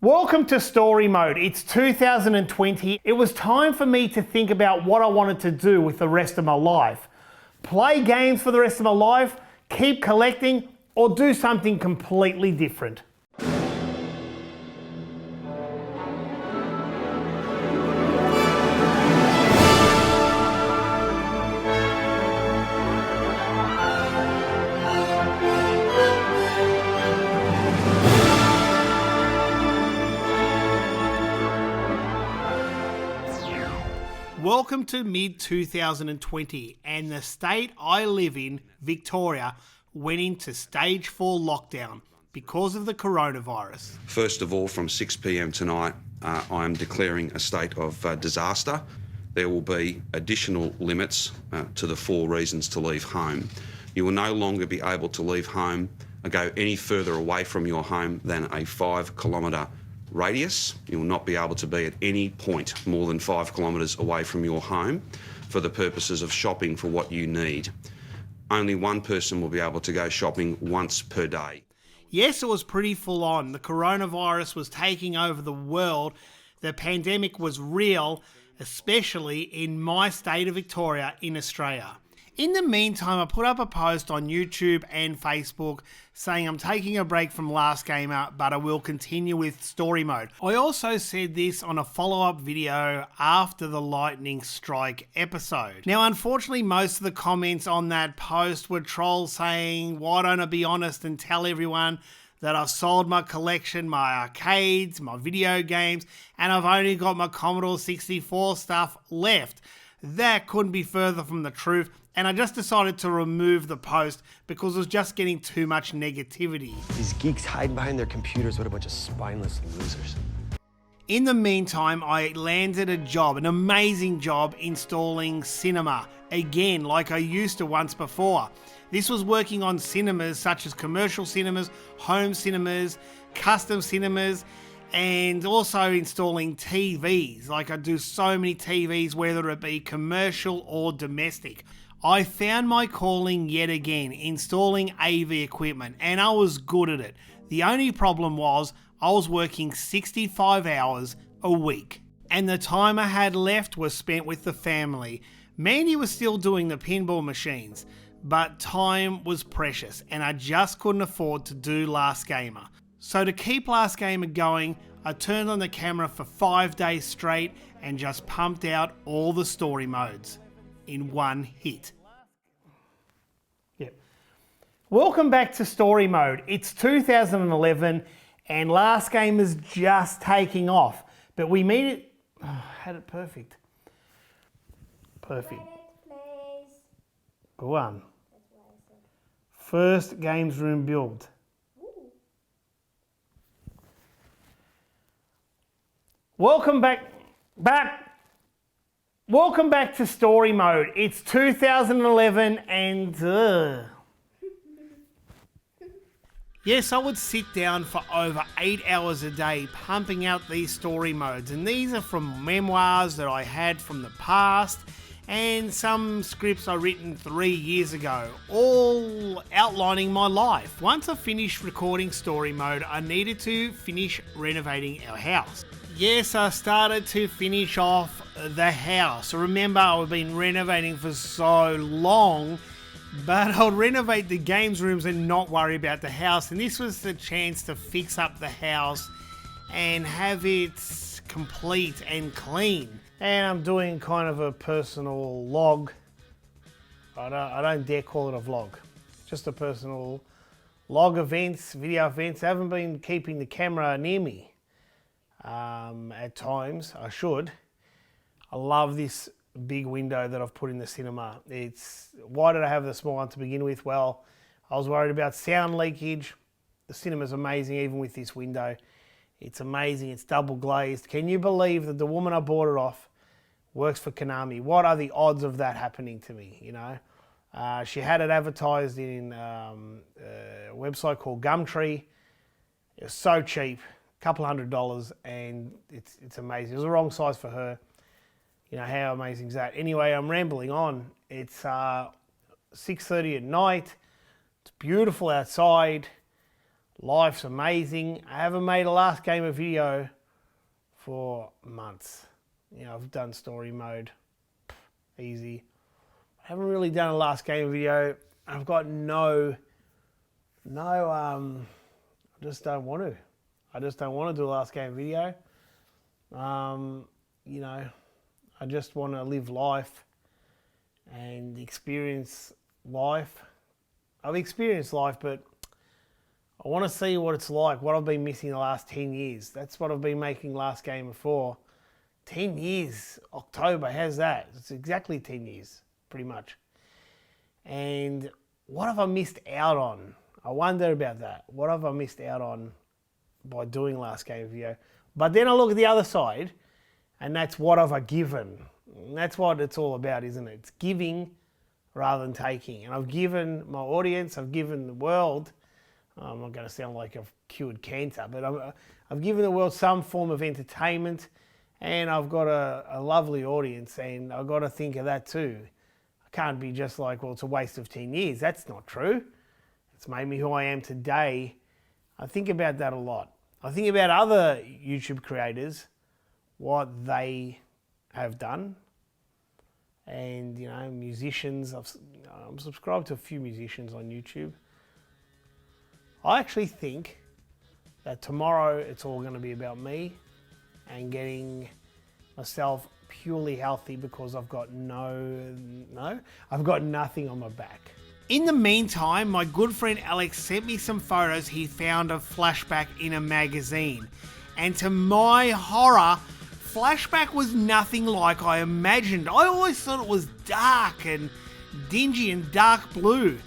Welcome to Story Mode. It's 2020. It was time for me to think about what I wanted to do with the rest of my life. Play games for the rest of my life, keep collecting, or do something completely different. Welcome to mid-2020, and the state I live in, Victoria, went into stage 4 lockdown because of the coronavirus. First of all, from 6 p.m. tonight, I am declaring a state of disaster. There will be additional limits to the 4 reasons to leave home. You will no longer be able to leave home and go any further away from your home than a 5-kilometre radius. You will not be able to be at any point more than 5 kilometres away from your home for the purposes of shopping for what you need. Only one person will be able to go shopping once per day. Yes, it was pretty full on. The coronavirus was taking over the world. The pandemic was real, especially in my state of Victoria in Australia. In the meantime, I put up a post on YouTube and Facebook saying I'm taking a break from Last Gamer, but I will continue with Story Mode. I also said this on a follow-up video after the lightning strike episode. Now, unfortunately, most of the comments on that post were trolls saying, why don't I be honest and tell everyone that I've sold my collection, my arcades, my video games, and I've only got my Commodore 64 stuff left. That couldn't be further from the truth, and I just decided to remove the post because it was just getting too much negativity. These geeks hide behind their computers. What a bunch of spineless losers. In the meantime, I landed a job, an amazing job installing cinema, again like I used to once before. This was working on cinemas such as commercial cinemas, home cinemas, custom cinemas, and also installing TVs. Like I do so many TVs, whether it be commercial or domestic. I found my calling yet again, installing AV equipment, and I was good at it. The only problem was I was working 65 hours a week, and the time I had left was spent with the family. Mandy was still doing the pinball machines, but time was precious, and I just couldn't afford to do Last Gamer. So to keep Last Gamer going, I turned on the camera for 5 days straight and just pumped out all the story modes in one hit. Yep. Welcome back to Story Mode. It's 2011 and Last Gamer's just taking off, but we made it, had it perfect. Perfect. Go on. First games room build. Welcome back to Story Mode. It's 2011 and yes, I would sit down for over 8 hours a day pumping out these story modes, and these are from memoirs that I had from the past and some scripts I written 3 years ago, all outlining my life. Once I finished recording Story Mode, I needed to finish renovating our house. Yes, I started to finish off the house. Remember, I've been renovating for so long, but I'll renovate the games rooms and not worry about the house. And this was the chance to fix up the house and have it complete and clean. And I'm doing kind of a personal log. I don't dare call it a vlog. Just a personal log events, video events. I haven't been keeping the camera near me. At times, I should. I love this big window that I've put in the cinema. Why did I have the small one to begin with? Well, I was worried about sound leakage. The cinema's amazing even with this window. It's amazing, it's double glazed. Can you believe that the woman I bought it off works for Konami? What are the odds of that happening to me, you know? She had it advertised in a website called Gumtree. It was so cheap. Couple $100, and it's amazing. It was the wrong size for her. You know, how amazing is that? Anyway, I'm rambling on. It's 6:30 at night. It's beautiful outside. Life's amazing. I haven't made a last game of video for months. You know, I've done story mode, easy. I haven't really done a last game video. I've got I just don't want to. I just don't want to do a last game video. You know, I just want to live life and experience life. I've experienced life, but I want to see what it's like, what I've been missing the last 10 years. That's what I've been making last game for. 10 years, October, how's that? It's exactly 10 years, pretty much. And what have I missed out on? I wonder about that. What have I missed out on by doing last game video? But then I look at the other side, and that's what have I given. And that's what it's all about, isn't it? It's giving rather than taking. And I've given my audience, I've given the world, I'm not going to sound like I've cured cancer, but I've given the world some form of entertainment, and I've got a lovely audience, and I've got to think of that too. I can't be just like, well, it's a waste of 10 years. That's not true. It's made me who I am today. I think about that a lot. I think about other YouTube creators, what they have done. And, you know, musicians, I'm subscribed to a few musicians on YouTube. I actually think that tomorrow it's all going to be about me and getting myself purely healthy because I've got I've got nothing on my back. In the meantime, my good friend Alex sent me some photos he found of Flashback in a magazine. And to my horror, Flashback was nothing like I imagined. I always thought it was dark and dingy and dark blue.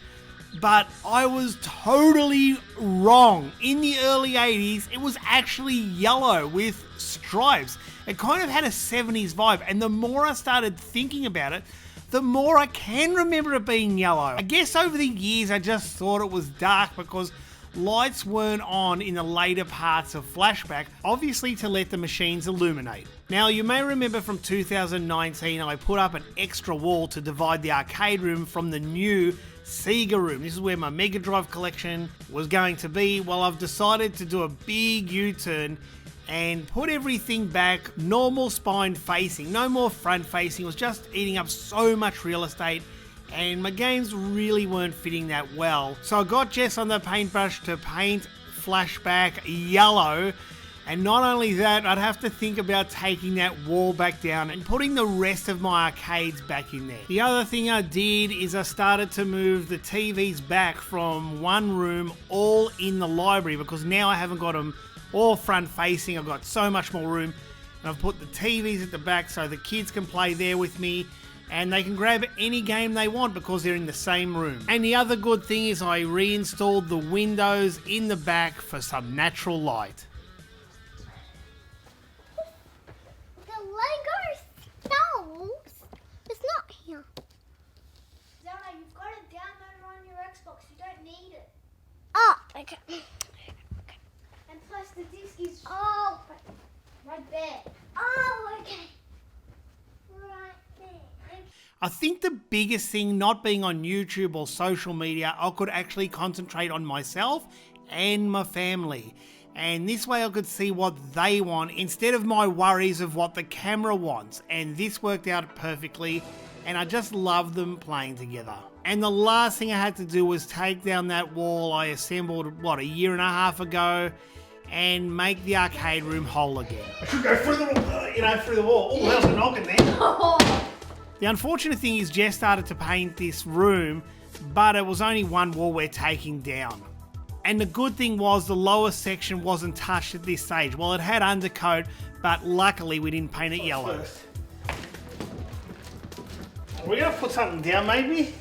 But I was totally wrong. In the early 80s, it was actually yellow with stripes. It kind of had a 70s vibe. And the more I started thinking about it, the more I can remember it being yellow. I guess over the years I just thought it was dark because lights weren't on in the later parts of Flashback, obviously to let the machines illuminate. Now you may remember from 2019 I put up an extra wall to divide the arcade room from the new Sega room. This is where my Mega Drive collection was going to be. Well, I've decided to do a big U-turn and put everything back normal spine facing, no more front facing. It was just eating up so much real estate and my games really weren't fitting that well. So I got Jess on the paintbrush to paint Flashback yellow, and not only that, I'd have to think about taking that wall back down and putting the rest of my arcades back in there. The other thing I did is I started to move the TVs back from one room all in the library because now I haven't got them all front facing. I've got so much more room, and I've put the TVs at the back so the kids can play there with me and they can grab any game they want because they're in the same room. And the other good thing is I reinstalled the windows in the back for some natural light. The Lego stove is not here. Zelda, you've got it downloaded on your Xbox. You don't need it. Oh, okay. And plus the disc is Oh, right there. oh, okay. Right there. I think the biggest thing not being on YouTube or social media, I could actually concentrate on myself and my family. And this way I could see what they want instead of my worries of what the camera wants. And this worked out perfectly, and I just love them playing together. And the last thing I had to do was take down that wall I assembled, a year and a half ago, and make the arcade room whole again. I should go through the wall. Oh, there's a knock in there. The unfortunate thing is Jess started to paint this room, but it was only one wall we're taking down. And the good thing was the lower section wasn't touched at this stage. Well, it had undercoat, but luckily we didn't paint it yellow. Are we gonna put something down maybe?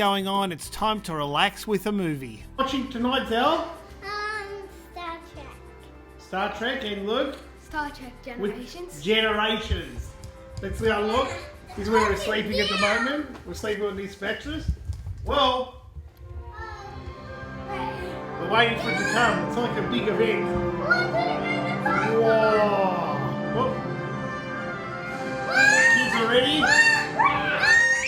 going on, it's time to relax with a movie. Watching tonight, Zell? Star Trek. Star Trek and Luke? Star Trek Generations. Generations. Let's see how look. This is where we're sleeping at the moment. We're sleeping on these mattress. Well, we're waiting for it to come. It's like a big event. Whoa. Whoop. Kids are ready?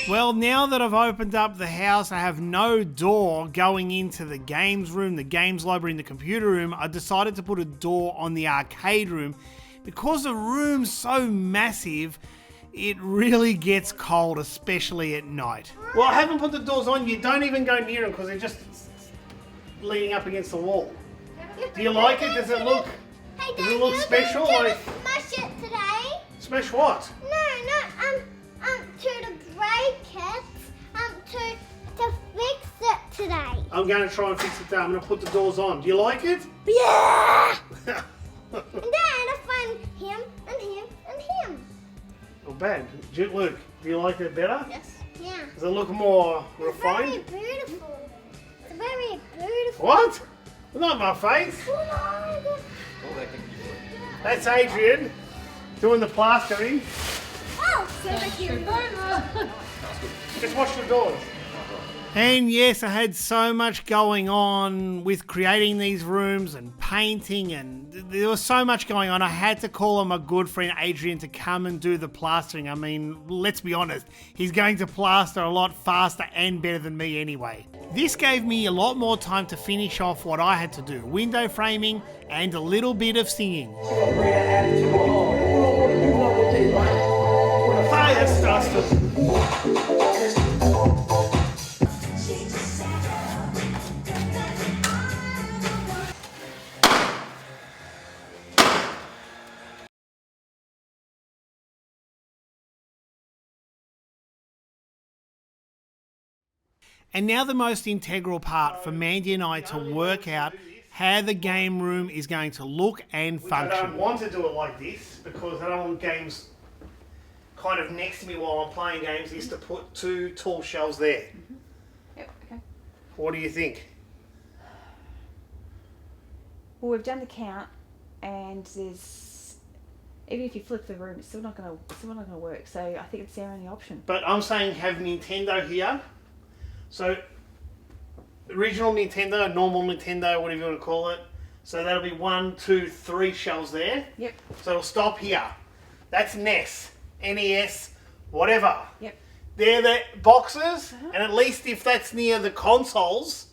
Well, now that I've opened up the house, I have no door going into the games room, the games library, and the computer room. I decided to put a door on the arcade room because the room's so massive. It really gets cold, especially at night. Well, I haven't put the doors on. You don't even go near them because they're just leaning up against the wall. Do you like it? Does it look? Hey, Does it look special? Did Like smash it today? smash what? No, to break it, to fix it today. I'm going to try and fix it down. I'm going to put the doors on. Do you like it? Yeah! And then I find him and him and him. Not bad. Luke, do you like it better? Yes. Yeah. Does it look more Very refined? beautiful. It's very beautiful. What? Not my face. That's Adrian doing the plastering. Oh, Just watch the doors. And yes, I had so much going on with creating these rooms and painting, and there was so much going on. I had to call on my good friend Adrian to come and do the plastering. I mean, let's be honest, he's going to plaster a lot faster and better than me anyway. This gave me a lot more time to finish off what I had to do, window framing and a little bit of singing. Fire starts And now the most integral part for Mandy and I to work out how the game room is going to look and function. I don't want to do it like this because I don't want games kind of next to me while I'm playing games, is to put two tall shelves there. Mm-hmm. Yep, okay. What do you think? Well, we've done the count, and there's, even if you flip the room, it's still not going to work. So I think it's their only option. But I'm saying have Nintendo here. So original Nintendo, normal Nintendo, whatever you want to call it. So that'll be 1, 2, 3 shelves there. Yep. So it'll stop here. That's NES, NES, whatever. Yep. They're the boxes, and at least if that's near the consoles,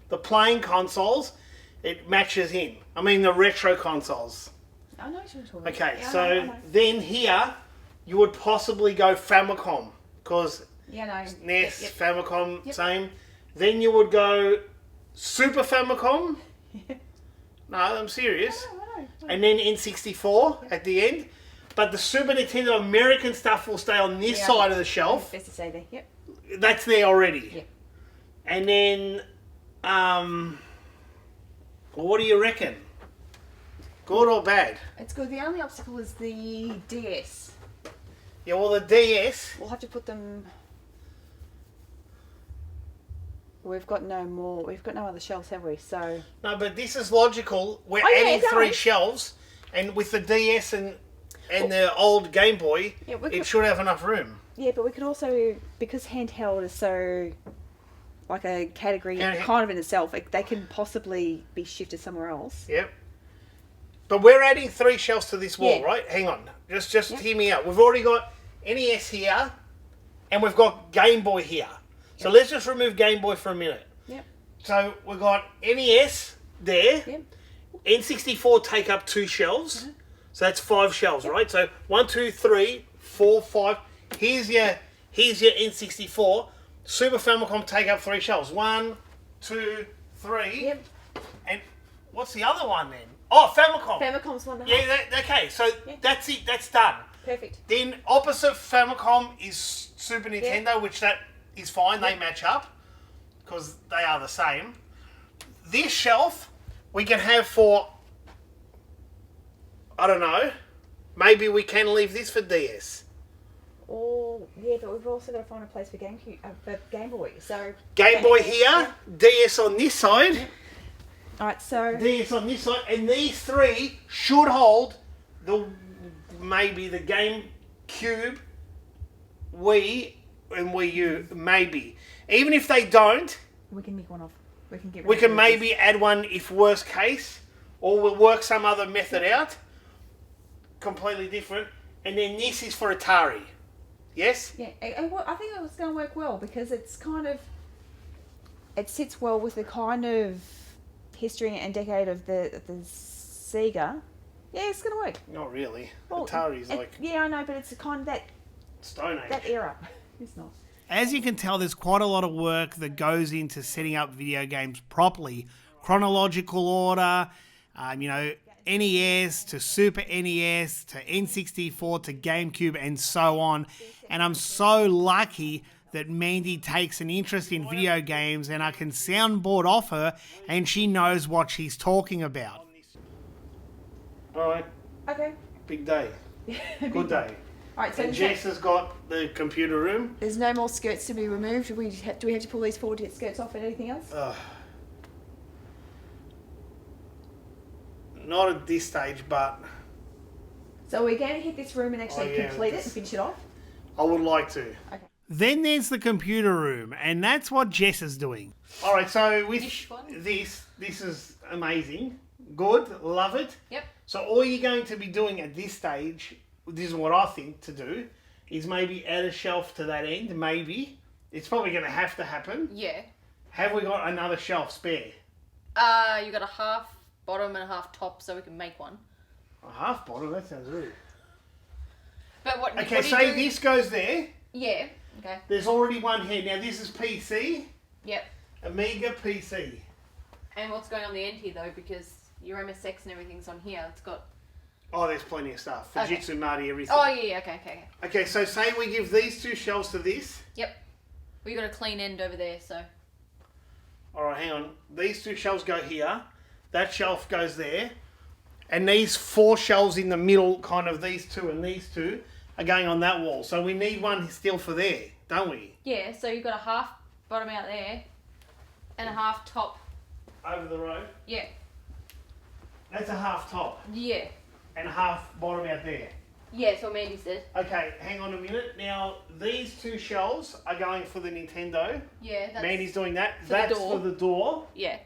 the playing consoles, it matches in. I mean the retro consoles. I know what you're talking about. Okay, Yeah, I so know. then here you would possibly go Famicom because Yeah, no. NES, Yep. Famicom, Yep. same. Then you would go Super Famicom. No, I'm serious. I know. And then N64 at the end. But the Super Nintendo American stuff will stay on this Yeah. side of the shelf. Best to say there. Yep. That's there already. Yep. And then, well, what do you reckon? Good or bad? It's good. The only obstacle is the DS. Yeah, well, the DS. We'll have to put them. We've got no more. We've got no other shelves, have we? So. No, but this is logical. We're Oh, yeah, adding it 3 does. shelves, and with the DS and the old Game Boy, Yeah, we it could- should have enough room. Yeah, but we could also, because handheld is so like a category Handheld- kind of in itself, they can possibly be shifted somewhere else. Yep. But we're adding 3 shelves to this wall, Yeah. right? Hang on. Just hear me out. We've already got NES here, and we've got Game Boy here. So let's just remove Game Boy for a minute. Yep. So we've got NES there. Yep. N64 take up 2 shelves. So that's 5 shelves, right? So 1, 2, 3, 4, 5. Here's your N64. Super Famicom take up 3 shelves. 1, 2, 3. Yep. And what's the other one then? Oh, Famicom. Famicom's one. Yeah, okay. So that's it. That's done. Perfect. Then opposite Famicom is Super Nintendo, which that is fine. They match up because they are the same. This shelf we can have for, I don't know, maybe we can leave this for DS. all, yeah, but we've also got to find a place for Game Boy. So Game Boy here, DS on this side, all right, so DS on this side, and these three should hold maybe the GameCube, Wii, and Wii U, maybe. Even if they don't, we can nick one off. We can get. we can maybe add one if worst case, or we'll work some other method out, completely different. And then this is for Atari. Yes? Yeah, I think it was going to work well because it's kind of, it sits well with the kind of history and decade of the Sega. Yeah, it's going to work. Not really. Well, Atari's like yeah, I know, but it's kind of that Stone Age. that era. It's not. As you can tell, there's quite a lot of work that goes into setting up video games properly. Chronological order, NES to Super NES to N64 to GameCube and so on. And I'm so lucky that Mandy takes an interest in video games and I can soundboard off her and she knows what she's talking about. Alright, Okay. big day. Good day. Alright, so And Jess has got the computer room. there's no more skirts to be removed. Do we have to pull these forward to get skirts off and anything else? Not at this stage, but So we're going to hit this room and actually yeah, complete it and finish it off? I would like to. Okay. Then there's the computer room, and that's what Jess is doing. All right, so with this is amazing. Good, love it. Yep. So all you're going to be doing at this stage, this is what I think to do, is maybe add a shelf to that end, maybe. It's probably going to have to happen. Yeah. Have we got another shelf spare? You got a half bottom and a half top, so we can make one. A half bottom? That sounds rude. But what? Okay, what do you say do? this goes there. Yeah. Okay. There's already one here. Now this is PC, Yep. Amiga PC. And what's going on the end here though? Because your MSX and everything's on here. It's got. Oh, there's plenty of stuff. Okay. Fujitsu, Marty, everything. Oh yeah. Okay. Okay, so say we give these two shelves to this. Yep. We got a clean end over there, so. All right, hang on. These two shelves go here. That shelf goes there. And these four shelves in the middle, kind of these two and these two, are going on that wall. So we need one still for there, don't we? Yeah. So you've got a half bottom out there, and a half top. Over the road. Yeah. That's a half top. Yeah. And a half bottom out there. Yeah. That's what Mandy said. Okay, hang on a minute. Now, these two shelves are going for the Nintendo. Yeah. That's, Mandy's doing that. for the That's door. for the door. Yeah.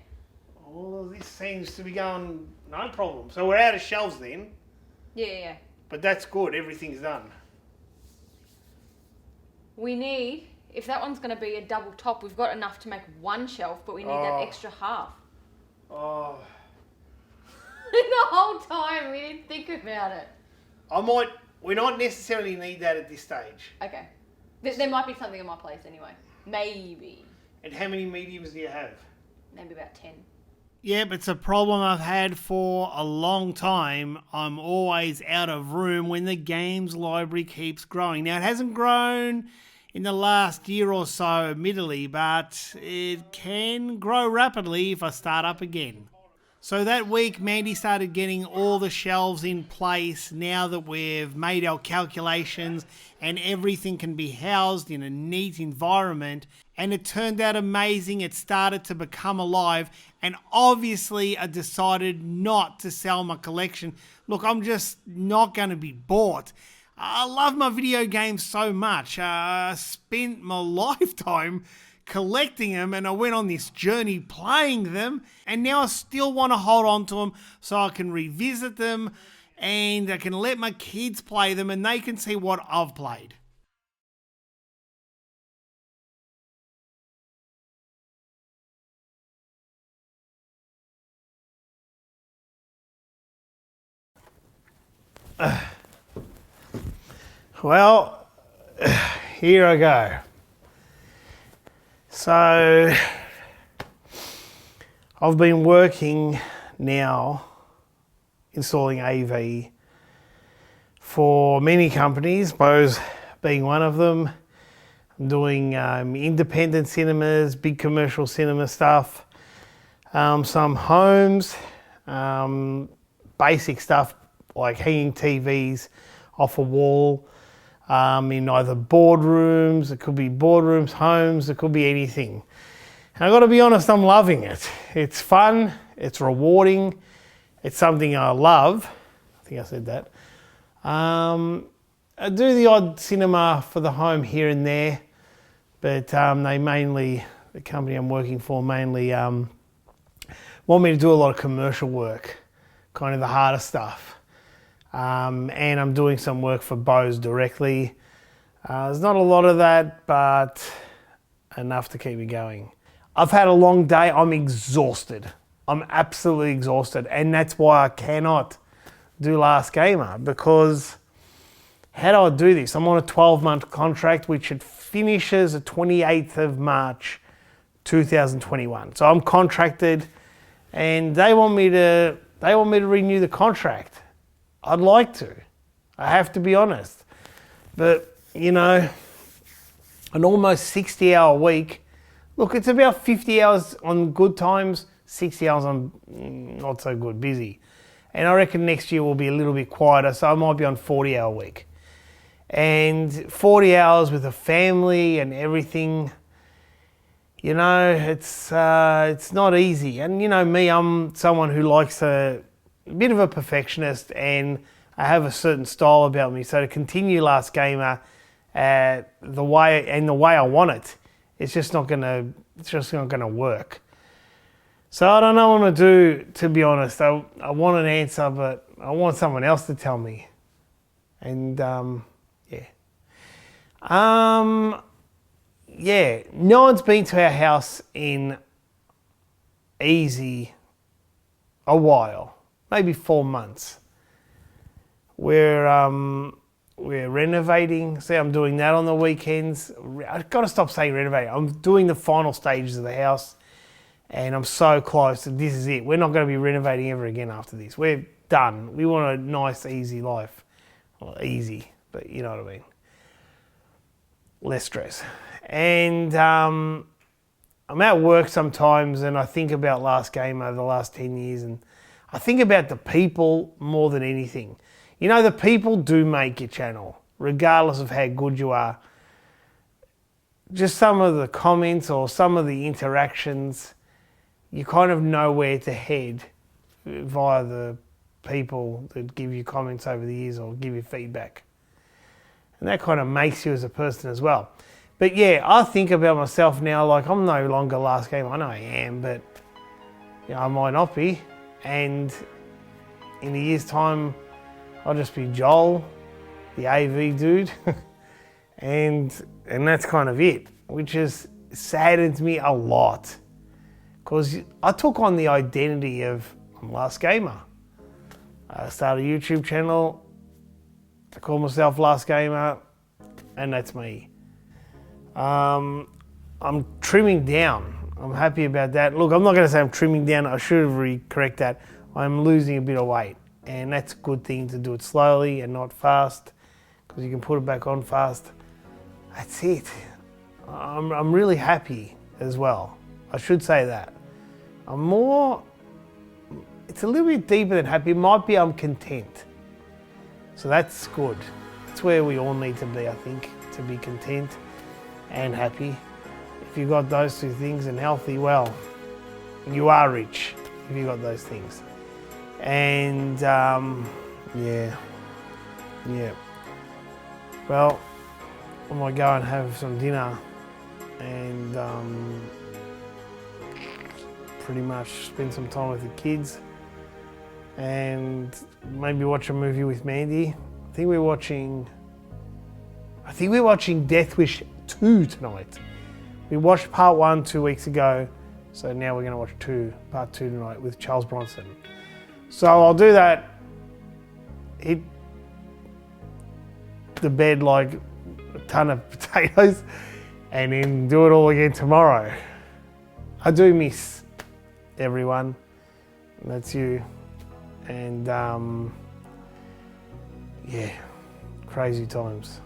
Oh, this seems to be going no problem. So we're out of shelves then. Yeah. But that's good. Everything's done. We need, if that one's going to be a double top, we've got enough to make one shelf, but we need that extra half. Oh, The whole time we didn't think about it. we not necessarily need that at this stage. Okay. There might be something in my place anyway. Maybe. And how many mediums do you have? Maybe about 10. Yeah, but it's a problem I've had for a long time. I'm always out of room when the games library keeps growing. Now, it hasn't grown in the last year or so, admittedly, but it can grow rapidly if I start up again. So that week, Mandy started getting all the shelves in place now that we've made our calculations and everything can be housed in a neat environment. And it turned out amazing. It started to become alive. And obviously, I decided not to sell my collection. Look, I'm just not going to be bought. I love my video games so much. I spent my lifetime collecting them and I went on this journey playing them. And now I still want to hold on to them so I can revisit them and I can let my kids play them and they can see what I've played. Well, here I go. So, I've been working now installing AV for many companies, Bose being one of them. I'm doing independent cinemas, big commercial cinema stuff, some homes, basic stuff like hanging TVs off a wall, in either boardrooms, it could be boardrooms, homes, it could be anything. And I've got to be honest, I'm loving it. It's fun, it's rewarding, it's something I love. I think I said that. I do the odd cinema for the home here and there, but they mainly, the company I'm working for mainly want me to do a lot of commercial work, kind of the harder stuff. And I'm doing some work for Bose directly. There's not a lot of that, but enough to keep me going. I've had a long day, I'm exhausted. I'm absolutely exhausted, and that's why I cannot do Last Gamer, because how do I do this? I'm on a 12-month contract, which it finishes the 28th of March, 2021. So I'm contracted, and they want me to renew the contract. I'd like to. I have to be honest. But, you know, an almost 60-hour week, look, it's about 50 hours on good times, 60 hours on not so good, busy. And I reckon next year will be a little bit quieter, so I might be on 40-hour week. And 40 hours with a family and everything, you know, it's not easy. And you know me, I'm someone who likes a bit of a perfectionist, and I have a certain style about me. So to continue Last Gamer the way I want it, it's just not gonna work. So I don't know what I'm gonna do, to be honest. I want an answer, but I want someone else to tell me. And yeah, no one's been to our house in easy a while, maybe 4 months. We're renovating. See, I'm doing that on the weekends. I've got to stop saying renovating. I'm doing the final stages of the house, and I'm so close. This is it. We're not going to be renovating ever again after this. We're done. We want a nice, easy life. Well, easy, but you know what I mean. Less stress. And I'm at work sometimes, and I think about Last Game over the last 10 years, and I think about the people more than anything. You know, the people do make your channel, regardless of how good you are. Just some of the comments or some of the interactions, you kind of know where to head via the people that give you comments over the years or give you feedback. And that kind of makes you as a person as well. But yeah, I think about myself now, like I'm no longer Last Game. I know I am, but you know, I might not be. And in a year's time, I'll just be Joel, the AV dude. and that's kind of it, which has saddens me a lot. Because I took on the identity of I'm Last Gamer. I started a YouTube channel, I call myself Last Gamer, and that's me. I'm trimming down. I'm happy about that. Look, I'm not going to say I'm trimming down. I should correct that. I'm losing a bit of weight, and that's a good thing to do it slowly and not fast, because you can put it back on fast. That's it. I'm really happy as well. I should say that. It's a little bit deeper than happy. It might be I'm content. So that's good. That's where we all need to be, I think, to be content and happy. If you've got those two things and healthy, well, you are rich if you've got those things. And yeah. Well, I might go and have some dinner and pretty much spend some time with the kids and maybe watch a movie with Mandy. I think we're watching Death Wish 2 tonight. We watched part 1 2 weeks ago, so now we're going to watch part 2 tonight with Charles Bronson. So I'll do that, hit the bed like a ton of potatoes, and then do it all again tomorrow. I do miss everyone, and that's you. And yeah, crazy times.